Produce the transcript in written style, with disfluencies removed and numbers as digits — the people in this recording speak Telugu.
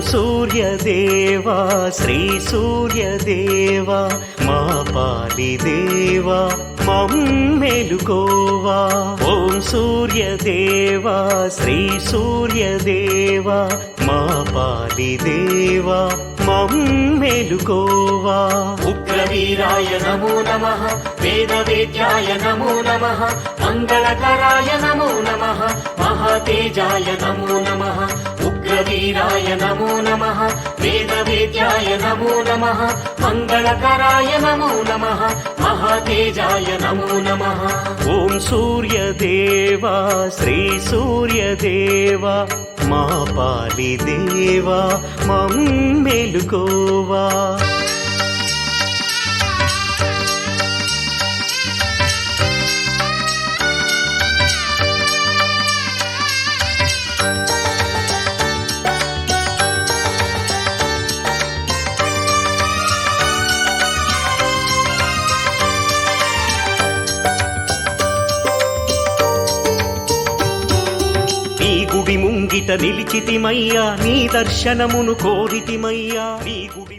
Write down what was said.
సూర్యదేవా శ్రీ సూర్యదేవా మా పాలి దేవా మమ్మెలుకోవా. ఓం సూర్యదేవా శ్రీ సూర్యదేవా మా పాలి దేవా మమ్మెలుకోవా. ఉగ్రవీరాయ నమో నమః, వేదవేద్యాయ నమో నమః, మంగళకరాయ నమో నమః, మహాతేజాయ నమో నమః. ఉగ్రవీరాయ నమో నమః, వేదవేద్యాయ నమో నమః, మంగళకరాయ నమో నమః, మహాతేజాయ నమో నమః. ఓం సూర్యదేవా శ్రీ సూర్యదేవా మా పాలి దేవా మమ్మెలుకోవా. గుడి ముంగిట నిలిచితిమయ్యా, నీ దర్శనమును కోరితిమయ్యా. నీ గుడి